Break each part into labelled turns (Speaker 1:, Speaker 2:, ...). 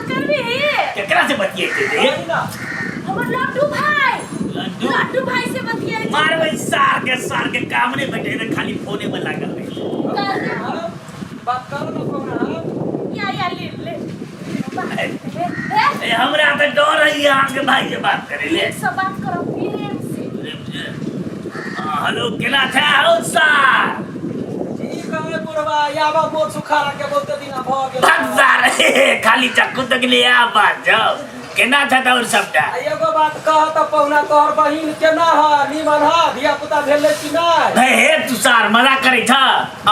Speaker 1: बात करबी
Speaker 2: केकरा से बतियाइते रे
Speaker 1: हमर लड्डू भाई से बतियाइ
Speaker 2: मारबै सार के काम नहीं बैठे रे खाली फोने में लागल रहे
Speaker 3: बात करो ना कोना
Speaker 1: या ले
Speaker 2: हमरा तो डर है यहाँ के भाई से बात करे ले
Speaker 1: सब बात करो प्रेम से
Speaker 2: हेलो केना था हो सार
Speaker 3: ठीक है बुढ़वा याबा मोर सुखारा के बहुते दिन भ गेल
Speaker 2: भगदार खाली चक्कू तक ले आ बात जाओ केना था और सबटा
Speaker 3: एगो बात कह त पहुना तोहर बहिन केना ह निमन ह धिया पुता भेले कि नै
Speaker 2: हे तू सार मजाक करे था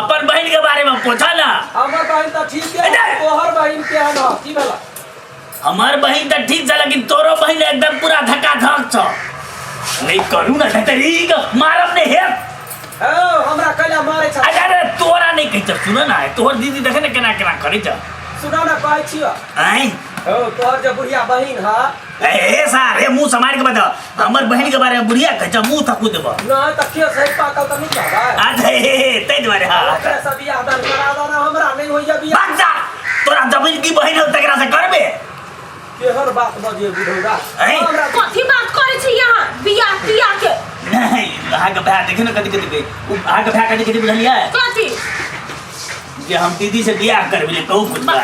Speaker 2: अपन बहन के बारे में पूछा ना
Speaker 3: हमर बहिन त ठीक है तोहर बहिन केहन ह की भेला
Speaker 2: हमार बहन तो ठीक है लेकिन तोरो बहन एकदम पूरा धक्का धक छ नहीं करू ना तरी मारब ने हे
Speaker 3: हमरा कला मारे छ
Speaker 2: अरे तोरा नहीं कहि छ सुन ना तोहर दीदी देखे ना केना केना करे छ
Speaker 3: सुना ना कहै छियो
Speaker 2: आई
Speaker 3: तोहर जे बुढ़िया बहिन ह
Speaker 2: ए सार हे मुंह संभाल के बता हमर बहन के बारे में बुढ़िया कह छ मुंह थकू देब
Speaker 3: ना त के सही पाकल त नहीं कहबै
Speaker 2: अरे ते द्वारे हां
Speaker 3: ओकरा से बियाह दान करा दना हमरा नहीं होइया बियाह
Speaker 2: भाग जा तोरा जमीन की बहन हो तकरा से करबे
Speaker 3: केहर बात बजे बुढ़ौरा
Speaker 2: हमरा
Speaker 1: कथी बात करे छी यहाँ बियाह के
Speaker 2: नहीं आगे भाई देखे ना कदी कदी वो आगे भाई कदी कदी बुझलिया
Speaker 1: कथी
Speaker 2: जे हम दीदी से बियाह करबे ले कहू कुछ बात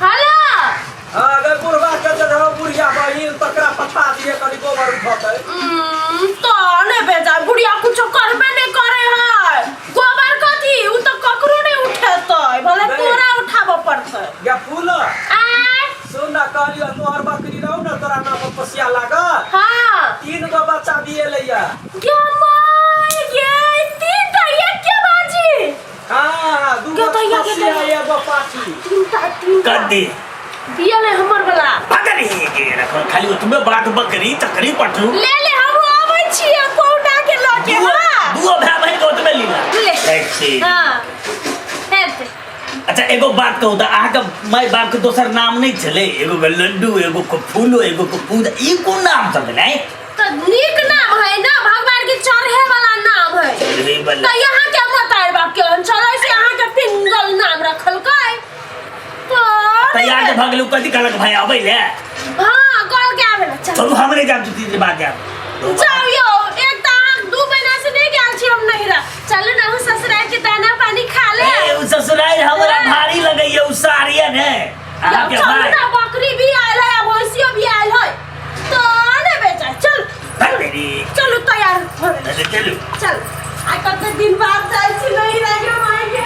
Speaker 1: हेलो
Speaker 3: अगर बुढ़वा के रहो बुढ़िया बहिन तकरा पठा दिए कनी गोबर उठते
Speaker 1: तो ने बेटा बुढ़िया कुछ करबे नहीं करे है गोबर कथी उ तो ककरो नहीं उठेतै भले तोरा उठाबो पड़तै
Speaker 3: या फूल
Speaker 1: आ
Speaker 3: सुन ना कहलियो तोहर बकरी रहू ना तोरा नाम पर पसिया लागा
Speaker 1: हां
Speaker 3: 3 गो बच्चा दिए लैया
Speaker 1: क्या माय ये तीन ता ये क्या बाजी
Speaker 3: हां 2 गो पसिया एगो पाठी
Speaker 1: तीन
Speaker 2: कदी
Speaker 1: दिया ले हमर वाला
Speaker 2: पकड़ी के रखो खाली तुम्हें बात बकरी तकरी पठू
Speaker 1: ले हम आबै छी पौडा के लके हां
Speaker 2: दुओ भाई बहन को तुम्हें लीला
Speaker 1: ले हां हेते
Speaker 2: अच्छा एगो बात कहू त आके माय बाप के दोसर नाम नहीं चले एगो के लड्डू एगो को फूलो एगो को पूजा ई कोन नाम सब नहीं
Speaker 1: तो नीक नाम है ना भगवान के चढ़े वाला नाम है
Speaker 2: चढ़े वाला
Speaker 1: तो यहाँ के मतार बाप के चले से यहाँ के पिंगल नाम रखल काय
Speaker 2: तो यार के भगलू कथि कहलक भाई आबै ले
Speaker 1: हां कॉल के आवे चल
Speaker 2: चलू हमरे जाब तुझे बात जाब
Speaker 1: जाओ यो एक ताक 2 महीना से नहीं गेल छी हम नहीं रह चल ना हूं ससुराल के दाना पानी खा ले
Speaker 2: ए उ ससुराल हमरा भारी लगैया उ सारिया ने आ के भाई
Speaker 1: चल बकरी भी आइल है भैंसियो भी आइल है तो ने बेटा चल
Speaker 2: मेरी
Speaker 1: चलो तैयार हो
Speaker 2: चलू
Speaker 1: चल आ कते दिन बाद जाई छी नहीं रह माई के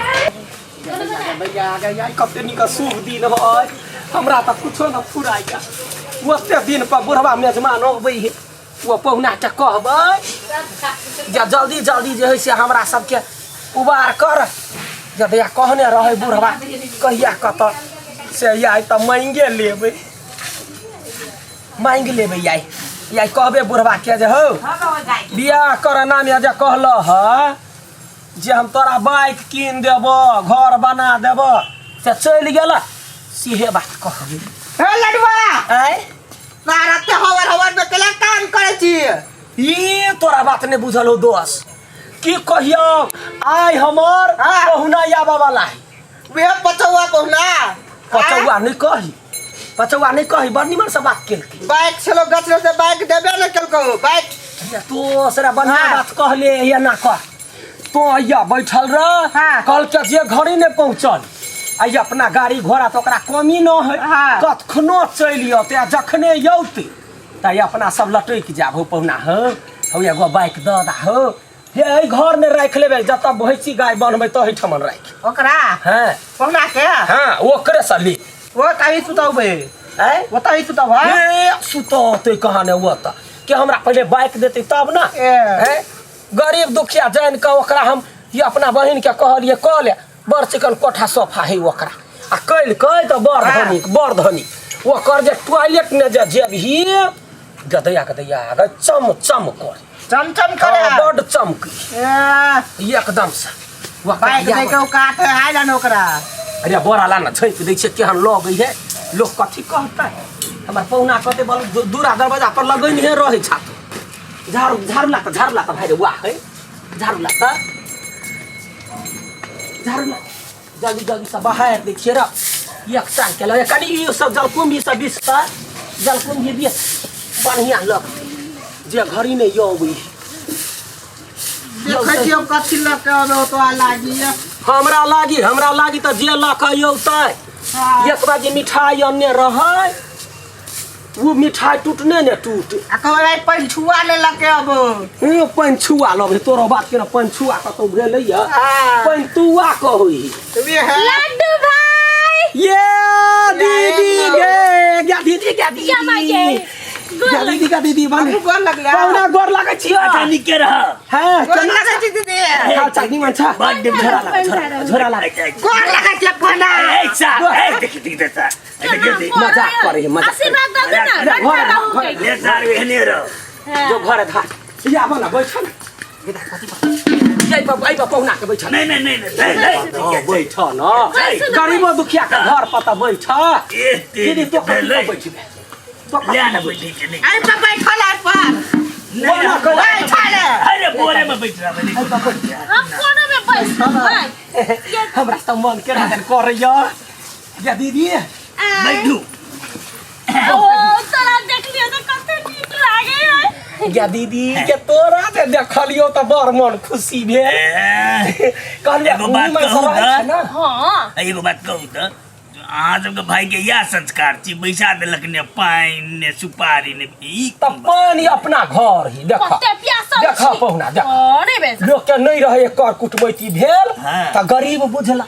Speaker 3: भैया आ गया कते निका शुभ दिन है हमरा त कुछो न फुराइया ओते दिन पर बुढ़वा मेजमान अबै है वो पहुना के कहबै या जल्दी जल्दी जे है से हमरा सबके उबार कर जब या कहने रहे बुढ़वा कहिया कत से आई त मांग लेबै याई कहबे बुढ़वा के जे हो बियाह कर नाम या जे कहल ह जे हम तोरा बाइक कीन देब घर बना देब से चल गेल सीहे बात कहबे
Speaker 4: हे लडवा
Speaker 3: आय
Speaker 4: तारा ते हवर में केला काम करे छी
Speaker 3: ई तोरा बात ने बुझल हो दोस्त की कहियो आय हमर पहुना आबा वाला है
Speaker 4: वे पचौआ पहुना
Speaker 3: पचौआ नहीं कही बड़ निमन से बात केलकी
Speaker 4: बाइक चलो गचरे से बाइक देबे न केलको बाइक
Speaker 3: तो सरा बढ़िया बात कहले या ना कह तो आइया बैठल रह कल के जे घड़ी ने पहुंचल आई अपना गाड़ी घोड़ा तो ओकरा कमी न है कखनो चलियो ते जखने यौते त अपना सब लटैक जाबो पहुना हो एगो बाइक द दा हो हे ए घर ने राख लेबे जत भैंसी गाय बनबै तही ठमन राख
Speaker 4: ओकरा
Speaker 3: हां
Speaker 4: पहुना के
Speaker 3: हां ओकरे सली
Speaker 4: वो ताई सुतौबे वो ताई सुतौ है
Speaker 3: ए सुतो ते कहां ने वो त के हमरा पहले बाइक देते तब ना हैं गरीब दुखिया जान के ओकरा हम ये अपना बहिन के कहलिए कह ले बड़ चिकन कोठा सोफा है ओकरा आ कैल कह तो बड़ धनी वो कर जे टॉयलेट ने जे भी गदैया ग चम कर
Speaker 4: चमचम करे
Speaker 3: बड़ चमक एकदम से वो
Speaker 4: बाइक दे के काट है जान ओकरा
Speaker 3: अरे बड़ा लाना छैक दै छै केहन लगै है लोग कथी कहता है हमर पौना कहते बोल दूरा दरवाजा पर लगैन है रहे छात झाड़ू ला भाई रे वाह है झाड़ू ला जल्दी से बाहर देखिए रा एक साल के लगे कनी ई सब जलकुंभी सब बिसता जलकुंभी भी बढ़िया लग जे घरी नहीं अबै
Speaker 4: देखै छियै कथी लऽ के अबै तो लागी
Speaker 3: हमरा लागी त जे लऽ के औतै एक बार जे मिठाई अन्ने रहै वो मिठाई टूटने ने टूट
Speaker 4: आ कहै पंछुआ ले लके अबो
Speaker 3: ए पंछुआ लबे तोरो बात के ना पंछुआ कतौ भेलैया पंतुआ कहै
Speaker 4: वे है
Speaker 1: लड्डू भाई
Speaker 3: ये दीदी गे क्या दीदी
Speaker 1: क्या भाई
Speaker 3: क्या दीदी का दीदी बन
Speaker 4: गोर लगला
Speaker 3: पौना गोर लगे छियो
Speaker 2: अच्छा निके रह
Speaker 3: हां
Speaker 4: गोर लगे छी दीदी
Speaker 3: खा चाकनी मन छ
Speaker 2: बड्ड
Speaker 3: झोरा लगे
Speaker 4: गोर लगे छी पना
Speaker 2: ए सा ए देख सा
Speaker 3: मजाक करे मजाक
Speaker 1: आशीर्वाद दे ना लड्डू रहू
Speaker 2: ले सार वेहने रह
Speaker 3: जो घर था या बना बैठ न बेटा कथि आई पौना के बैठ
Speaker 2: नहीं
Speaker 3: बैठ न गरीबो दुखिया के घर पर त बैठ दीदी तो बैठ
Speaker 2: ले ना बैठ के नहीं
Speaker 4: आई पे बैठल है पर
Speaker 2: अरे बोरे में बैठ रहा मैं
Speaker 1: हम कोने में बैठ भाई
Speaker 3: हमरा त मन के राजन करैया या दीदी
Speaker 2: बैठू
Speaker 1: ओ तोरा देख लियो त कते नीक लागे है
Speaker 3: या दीदी के तोरा से देखलियो त बड़ मन खुशी भेल कहलिए
Speaker 2: एगो बात कहूं
Speaker 3: ना
Speaker 1: हां
Speaker 2: एगो बात कहूं त अहाँ सबके भाई के या संस्कार छी बैसा देलक ने पाइन ने सुपारी ने ई
Speaker 3: त पानी अपना घर ही देखा
Speaker 1: कते प्यासा
Speaker 3: देखा पहुना देख
Speaker 1: अरे बेटा
Speaker 3: लोग के नहीं रहे कर कुटबैती भेल त गरीब बुझला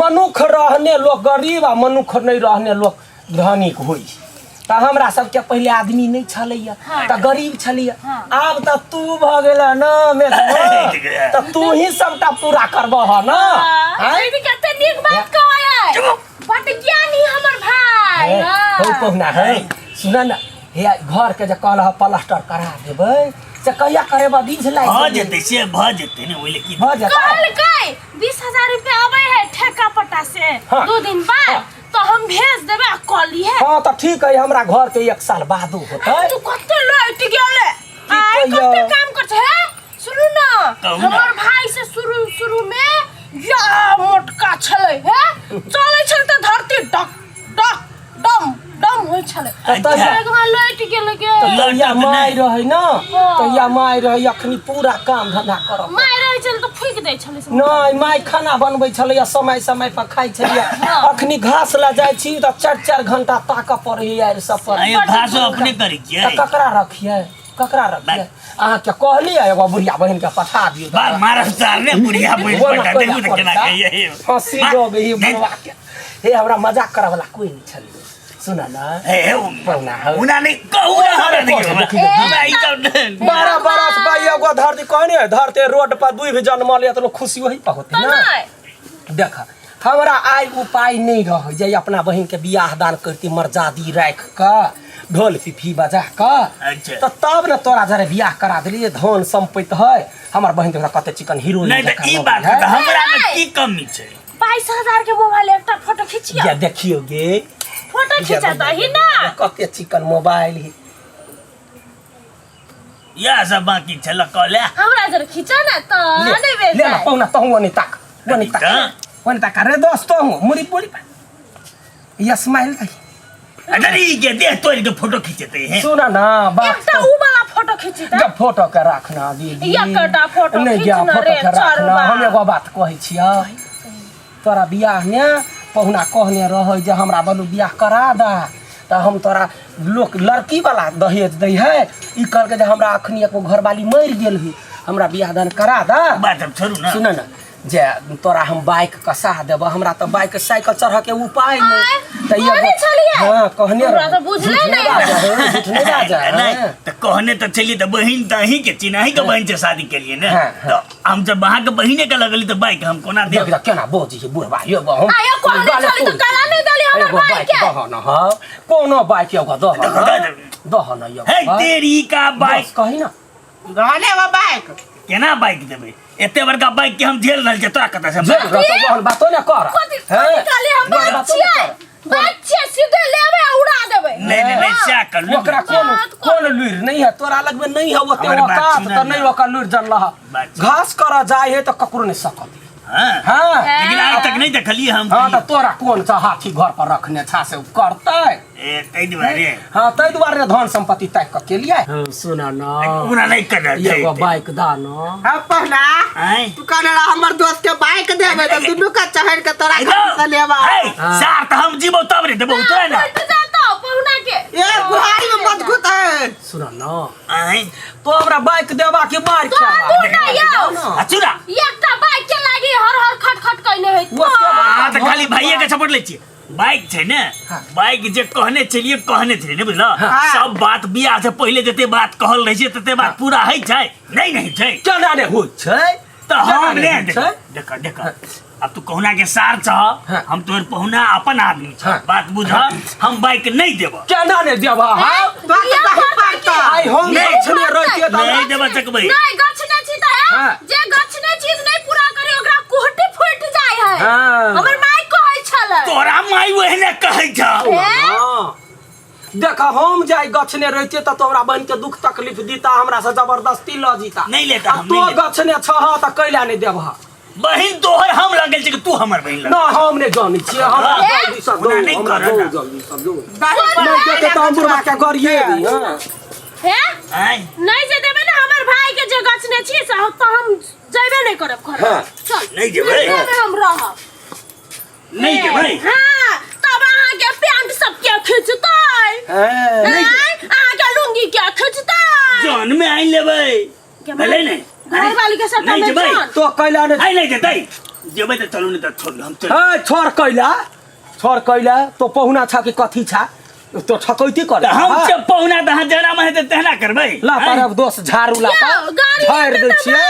Speaker 3: मनुख रहने लोग गरीब आ मनुख नहीं रहने लोग धनिक होई त हमरा सबके पहले आदमी नहीं छलैया त गरीब छलैया आब त तू भ गेला ना त तू ही सबटा पूरा करबह ना
Speaker 1: दीदी कते नीक बात कहै बट ज्ञानी हमर भाई
Speaker 3: हो पहुना है सुना ना हे घर के जे कहला प्लास्टर करा देबै से कहिया करेबा दिन लाग
Speaker 2: भ जेतै से भ जेतै ने ओइले की
Speaker 3: भ जेतै
Speaker 1: कहल कै 20000 रुपया आवे है ठेका पट्टा से
Speaker 3: हाँ।
Speaker 1: 2 दिन बाद तो हम भेज देबे कॉली है
Speaker 3: हां त ठीक है हमरा घर के 1 साल बादो होतै
Speaker 1: तू कते लाइट गेले आई
Speaker 3: कहिया?
Speaker 1: कते काम कर है सुनु ना
Speaker 2: कहू ना।
Speaker 1: हमर भाई से शुरू में या मोटका छले है चले छल त धरती डक डक डम डम होय छले
Speaker 3: अच्छा।
Speaker 1: एक बार लाइट गेले के
Speaker 3: तैया माय रहे ना तैया माय रहे अखनी पूरा काम धंधा करब
Speaker 1: माय रहे चल त फूक दे छले से
Speaker 3: नहीं माय खाना बनबै छलैया समय पर खाइ छलिया अखनी घास ला जाइ छी त 4 घंटा ताक पड़ै यार सब पर
Speaker 2: आयो घासो अपने करी
Speaker 3: त
Speaker 2: के
Speaker 3: ककरा रखिए अहाँ के कहली एगो बुढ़िया बहन के पठा दियो
Speaker 2: बाल मारस चार ने बुढ़िया बैठ पटा देखू त केना कहिए
Speaker 3: हंसी लोग ही बनवा के हे हमरा मजाक करे वाला कोई नहीं छलिए सुना ना
Speaker 2: ए
Speaker 3: पौना है
Speaker 2: उना नहीं कहू ना हमरा नहीं भाई सब
Speaker 3: 12 बरस भाई एगो धरती कहने धरते रोड पर दुई भी जन्म ले त खुशी वही पर होते ना देख हमरा आय उपाय नहीं रह जे अपना बहन के बियाह दान करती मर्यादी राख के ढोल पिपी बजा के
Speaker 2: अच्छा
Speaker 3: त तब न तोरा जरे बियाह करा देली धन संपत्ति है हमर बहन के कते चिकन हीरो
Speaker 2: नहीं त ई बात त हमरा में की कमी छै
Speaker 1: 22000 के मोबाइल एकटा फोटो खिचिया
Speaker 3: या देखियो गे
Speaker 1: फोटो खिचा दही ना
Speaker 3: कते चिकन मोबाइल ही
Speaker 2: या सब बाकी छल कहले
Speaker 1: हमरा जरे खिचा ना त नहीं बेच
Speaker 3: ले ना पौना तो वनी तक वनी तक रे दोस्तों मुरी पोली या स्माइल कही
Speaker 2: अरे के दे तोड़ के फोटो खींचते हैं
Speaker 3: सुना ना बात
Speaker 1: एकटा उ वाला फोटो खिची त
Speaker 3: जब फोटो के रखना दीदी
Speaker 1: एकटा फोटो
Speaker 3: नहीं गया
Speaker 1: खिचना
Speaker 3: फोटो
Speaker 1: रे
Speaker 3: के रखना
Speaker 1: चरवा
Speaker 3: हम एगो बात कहै छियै तोरा बियाह ने पहुना कहने रह जे हमरा बलू बियाह करा दा त हम तोरा लोग लड़की वाला दहेज दै है ई कर के जे हमरा अखनी एको घरवाली मर गेल ही हमरा बियाह दान करा दा
Speaker 2: बात अब छोड़ू ना
Speaker 3: सुन ना जे तोरा हम बाइक कसा देब हमरा त बाइक साइकिल चढ़ के उपाय नहीं त
Speaker 1: कहने छलिए?
Speaker 3: हां कहने
Speaker 1: हमरा त बुझले नहीं
Speaker 3: झूठ नहीं राजा
Speaker 2: नहीं तो कहने तो चली तो बहन तो ही के चिन्ह के बहन से शादी के लिए ना तो हम जब वहां के बहिने के लगली तो बाइक हम कोना दे
Speaker 3: देख केना बोझी है बुढ़वा यो हम
Speaker 1: आयो कहने छली त काला नहीं दली हमर भाई के
Speaker 3: दहन ह कोनो बाइक एगो दहन यो
Speaker 2: हे तेरी का बाइक
Speaker 3: कही ना
Speaker 4: रहले वो बाइक
Speaker 2: केना बाइक देबे एते बड़का बाइक के हम झेल रहल छै तोरा कत से
Speaker 3: जे रतो बातो न कर
Speaker 1: काले हम बात छियै बात छियै सीधे लेबे उड़ा देबे
Speaker 2: नहीं क्या कर लो
Speaker 3: ओकरा कोन लुर नहीं है तोरा लगबे नहीं है ओते
Speaker 2: हमर बात
Speaker 3: औकात
Speaker 2: सुन
Speaker 3: त
Speaker 2: ना।
Speaker 3: नहीं ओकर लुर जनला
Speaker 2: बात सुन।
Speaker 3: घास कर जाए है त ककरो नहीं सकत हाँ
Speaker 2: लेकिन आज तक नहीं देखलिए हम
Speaker 3: हाँ तो तोरा कौन सा हाथी घर पर रखने छा से करते
Speaker 2: ए तै दुआरे
Speaker 3: हाँ तै दुआरे धन संपत्ति तय क के लिए सुना ना
Speaker 2: पूरा नहीं कर रहे
Speaker 3: एगो बाइक दा ना
Speaker 4: अब पहला
Speaker 2: हैं
Speaker 4: तू कहने रहा हमर दोस्त के बाइक देबे तो दुनू का चहर के तोरा घर से लेबा
Speaker 2: सार तो हम जीवो तब रे देबो उतरे ना
Speaker 1: बैठ जाता पहुना के
Speaker 4: ए बुढ़ारी में मत घुस है
Speaker 3: सुना ना
Speaker 2: हैं
Speaker 3: तो हमरा बाइक देबा के मार
Speaker 1: तो तू ना यो
Speaker 2: अचुरा
Speaker 1: एकटा बाइक के लागि हर हर खटखट कइले है
Speaker 2: आ तो खाली भाइये के सपोर्ट ले छी बाइक छै ने बाइक जे कहने चलिए कहने थे ने बुझलो सब बात बियाह से पहले जते बात कहल रही छै तते बात पूरा है छै नहीं छै
Speaker 3: केना ने होय छै
Speaker 2: तो हम ले
Speaker 3: छै
Speaker 2: देख अब तू कहना के सार छ हम तोर पहुना अपन आदमी छ बात बुझ हम बाइक नहीं देबो
Speaker 3: केना ने देबा हां
Speaker 4: तो नहीं पाता
Speaker 3: आई हम छने रहते
Speaker 2: नहीं देबो चकबै
Speaker 1: नहीं गछने छी त है जे गछने चीज नहीं पूरा करे ओकरा कोहटी फुट जाय है हमर माई कहै छले
Speaker 2: तोरा माई ओहने कहै छ
Speaker 3: देखा हम जाय गछने रहते त तोरा बहन के दुख तकलीफ दीता हमरा से जबरदस्ती ल जीता
Speaker 2: नहीं लेता हम
Speaker 3: तो
Speaker 2: नहीं
Speaker 3: गछने छह त कैला ने देबा
Speaker 2: बहिन तोहर हम लगल छै कि तू हमर बहिन
Speaker 3: ना हम ने जानी छी हम जल्दी से दो
Speaker 2: नहीं
Speaker 3: हमरा
Speaker 2: करना।
Speaker 3: दो जल्दी से दो नहीं देते त हम बुढ़वा के गरिए दी हां
Speaker 1: है
Speaker 2: हैं
Speaker 1: नहीं जे देबे ना हमर भाई के जे गछने छी से तो हम जइबे नहीं करब घर
Speaker 3: हाँ।
Speaker 1: चल
Speaker 2: नहीं जेबै
Speaker 1: में हम रहब
Speaker 2: नहीं जेबै
Speaker 1: हां तब अहाँ के पैंट सब के खींचतै
Speaker 3: नहीं
Speaker 1: अहाँ के लुंगी के खींचतै
Speaker 2: जान में आई लेबै भले नहीं
Speaker 1: घर वाली के साथ
Speaker 2: नहीं
Speaker 1: में
Speaker 2: जेबै
Speaker 1: जान
Speaker 3: तो कैला ने
Speaker 2: आई नहीं देतै जेबै त चलू नहीं त छोड़ हम चल
Speaker 3: छोड़ कैला तो पहुना छा कि कथी छा तो ठकैती कर
Speaker 2: हम जब पहुना दहा जरा में है तेहना करबै
Speaker 3: ला तरफ दोस्त झाड़ू ला झाड़ दे छियै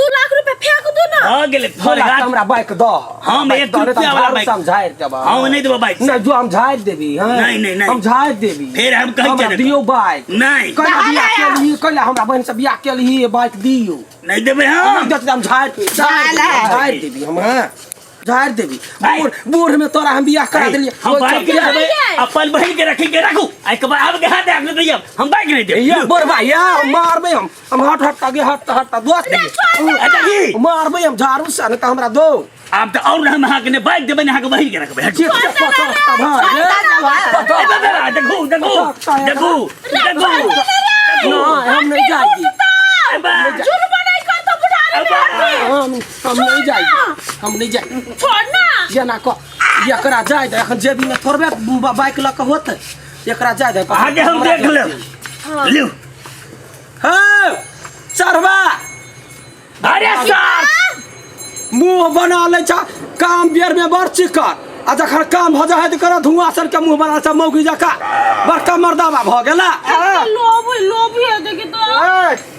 Speaker 1: 2 लाख रुपए फेंक दो ना
Speaker 2: आ गेले
Speaker 3: बोला
Speaker 2: थोड़ा
Speaker 3: हमरा बाइक द
Speaker 2: हम 1 रुपया वाला बाइक
Speaker 3: समझाइ देबा
Speaker 2: हम नहीं देबो बाइक
Speaker 3: नहीं जो हम झाड़ देबी हां
Speaker 2: नहीं।
Speaker 3: हम झाड़ देबी
Speaker 2: फिर हम कहीं
Speaker 3: हमरा
Speaker 2: चले
Speaker 3: दियो बाइक
Speaker 2: नहीं
Speaker 3: कैला बियाह के लिए कैला हमरा बहन से बियाह के लिए बाइक दियो
Speaker 2: नहीं देबै
Speaker 3: हम
Speaker 2: हम
Speaker 3: देते हम झाड़ देबी हम हां झाड़ देबी बूढ़ में तोरा हम बियाह करा देलिए
Speaker 2: हम बाइक के देबै अपन बहिन के रखी के राखू आई के बाद अब के हाथ आग दैया हम बाइक नहीं देब
Speaker 3: ये बोरबा या मारबे हम हट आगे हट दोस्त देबे मारबे हम झाड़ू से न त हमरा दो
Speaker 2: आप तो और हम अहाँ के ने बाइक देबै अहाँ के बहिन के रखबै
Speaker 3: ठीक से
Speaker 2: देखू
Speaker 3: ना हम नहीं जाएगी हम नहीं जाएगी हम नहीं जाएगी
Speaker 1: छोड़ना
Speaker 3: ये ना को ये करा जाए दे एखन जेबी में थोड़बे बाइक ल के होते एकरा जाए दे
Speaker 2: आगे हम देख लेब लियो
Speaker 3: हां चढ़वा
Speaker 2: अरे सर
Speaker 3: मुंह बना ले छ काम बियर में बड़ चिकर आ जखन काम हो जाए त कर धुआं सर के मुंह बना छ मौगी जका बड़का मर्दावा भ गेला
Speaker 1: लोभी है देखि तो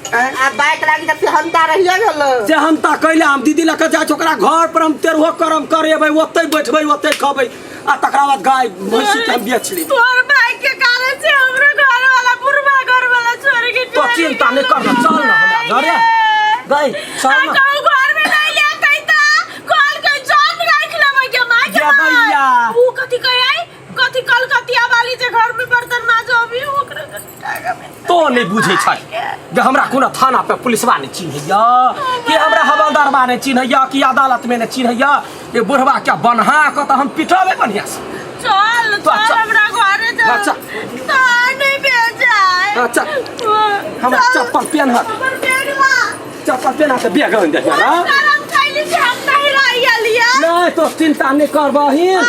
Speaker 4: आ बाइक लागी त हंता रहिए गेल
Speaker 3: जे हम ता कैले हम दीदी ल के जाय छ ओकरा घर पर हम तेरहो करम करेबै ओतै बैठबै ओतै खबै आ तकरा बाद गाय भैंसी के हम बेच ली
Speaker 1: तोर भाई के कारण से हमरो घर वाला बुढ़वा घर वाला छोड़ के
Speaker 3: तो चिंता नहीं करना चल ना हमरा घरे गई चल ना
Speaker 1: घर में नहीं लेतै त कल के जान राख लेबै के मां के
Speaker 3: दैया
Speaker 1: वो कथी कहै कथी कलकतिया वाली जे घर में बर्तन माजो अभी ओकरा
Speaker 3: तो नहीं बुझे छै जे हमरा कोनो थाना पे पुलिसवा ने चिन्हैया कि हमरा हवलदारवा ने चिन्हैया कि अदालत में ने चिन्हैया ये बुढ़वा क्या बनहा क त हम पिटबै बढ़िया से
Speaker 1: चल चल हमरा घरे जा
Speaker 3: अच्छा
Speaker 1: ता नहीं बेजाय
Speaker 3: अच्छा हमरा चप्पल पहन
Speaker 1: हमर बेड़वा
Speaker 3: चप्पल पहना के बेग दे
Speaker 1: गरम खाइली से हम नहीं रहिया लिया
Speaker 3: नहीं तो चिंता नहीं कर बहिन